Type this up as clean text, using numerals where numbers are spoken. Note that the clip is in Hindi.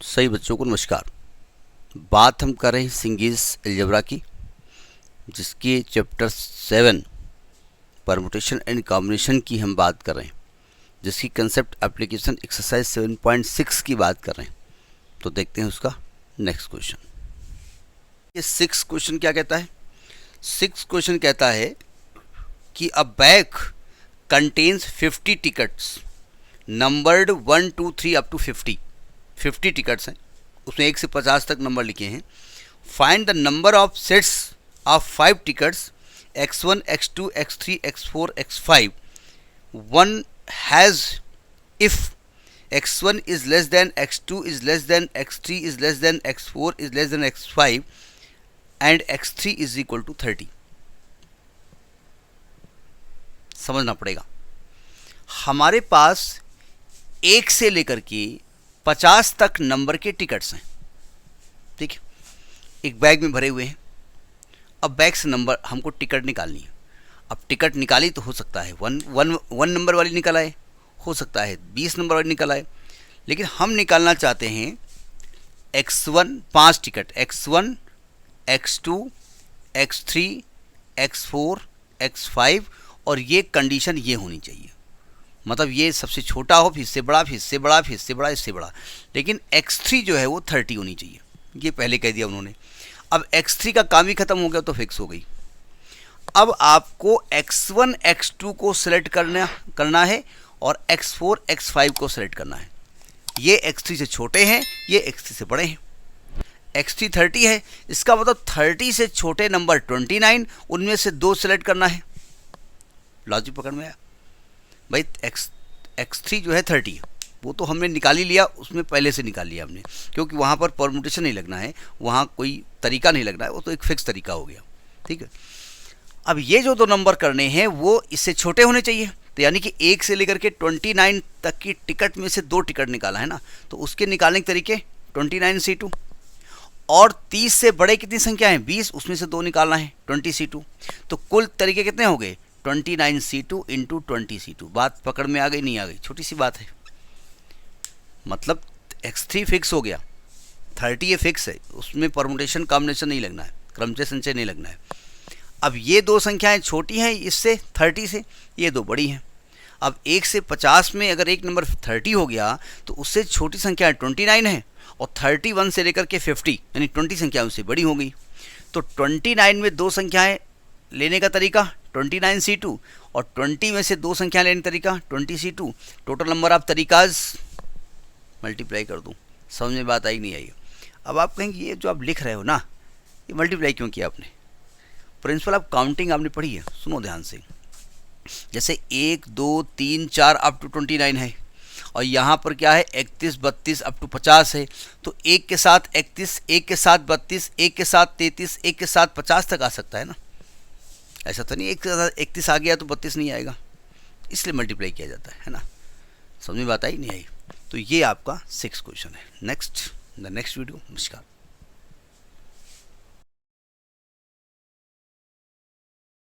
सही बच्चों को नमस्कार। बात हम कर रहे हैं सिंगीज अलजेब्रा की, जिसके चैप्टर 7 परमुटेशन एंड कॉम्बिनेशन की हम बात कर रहे हैं, जिसकी कंसेप्ट एप्लीकेशन एक्सरसाइज 7.6 की बात कर रहे हैं। तो देखते हैं उसका नेक्स्ट क्वेश्चन। ये 6 क्वेश्चन क्या कहता है? 6 क्वेश्चन कहता है कि a bag contains 50 tickets numbered 1 2 3 up to 50 tickets हैं, उसमें 1 से 50 तक नंबर लिखे हैं। Find the number of sets of 5 tickets x1 x2 x3 x4 x5 one has if x1 is less than x2 is less than x3 is less than x4 is less than x5 and x3 is equal to 30। समझना पड़ेगा। हमारे पास 1 से लेकर के 50 तक नंबर के टिकट्स हैं, ठीक है, एक बैग में भरे हुए हैं। अब बैग से नंबर हमको टिकट निकालनी है। अब टिकट निकाली तो हो सकता है वन नंबर वाली निकल आए, हो सकता है 20 नंबर वाली निकल आए, लेकिन हम निकालना चाहते हैं x1 5 ticket x1 x2 x3 x4 x5 और ये कंडीशन ये होनी चाहिए, मतलब ये सबसे छोटा हो, फिर इससे बड़ा, फिर इससे बड़ा, फिर इससे बड़ा, इससे बड़ा, लेकिन x3 जो है वो 30 होनी चाहिए। ये पहले कह दिया उन्होंने। अब x3 का काम ही खत्म हो गया तो फिक्स हो गई। अब आपको x1 x2 को सिलेक्ट करना है और x4 x5 को सिलेक्ट करना है। ये x3 से छोटे हैं, ये x3 से बड़े हैं। x3 30 है, इसका मतलब 30 से छोटे नंबर 29, उनमें से 2 सिलेक्ट करना है। लॉजिक पकड़ में आया भाई? x3 जो है 30, वो तो हमने निकाल ही लिया, उसमें पहले से निकाल लिया हमने, क्योंकि वहाँ पर परमुटेशन नहीं लगना है, वहाँ कोई तरीका नहीं लगना है, वो तो एक फिक्स तरीका हो गया, ठीक है। अब ये जो 2 नंबर करने हैं वो इससे छोटे होने चाहिए, तो यानी कि 1 से लेकर के 29 तक की टिकट में से 2 टिकट निकाला है ना, तो उसके निकालने के तरीके 29C2। और 30 से बड़े कितनी संख्या है? 20, उसमें से 2 निकालना है 20C2। तो कुल तरीके कितने हो गए? 29C2 into 20C2। बात पकड़ में आ गई? नहीं आ गई? छोटी सी बात है। मतलब x3 फिक्स हो गया, 30 ये फिक्स है, उसमें परमुटेशन कॉम्बिनेशन नहीं लगना है, क्रमचय संचय नहीं लगना है। अब ये 2 संख्याएं छोटी हैं इससे 30 से, ये 2 बड़ी हैं। अब 1 से 50 में अगर एक नंबर 30 हो गया तो उससे छोटी संख्या 29 है, और 31 से लेकर के 50 यानी 20 संख्या उससे बड़ी हो गई। तो 29 में 2 संख्याएं लेने का तरीका 29C2 और 20 में से 2 संख्या लेने का तरीका 20C2। टोटल नंबर ऑफ तरीकाज मल्टीप्लाई कर दूं। समझ में बात आई नहीं आई? अब आप कहेंगे ये जो आप लिख रहे हो ना, ये मल्टीप्लाई क्यों किया आपने? प्रिंसिपल ऑफ काउंटिंग आपने पढ़ी है, सुनो ध्यान से। जैसे 1 2 3 4 अप टू 29 है, और यहाँ पर क्या है 31 32 अप टू 50 है, तो 1 के साथ 31, 1 के साथ 32, 1 के साथ 33, 1 के साथ 50 तक आ सकता है ना। ऐसा तो नहीं 1 के साथ 31 आ गया तो 32 नहीं आएगा, इसलिए मल्टीप्लाई किया जाता है ना। समझ में बात आई नहीं आई? तो ये आपका 6 क्वेश्चन है। Next video. नमस्कार।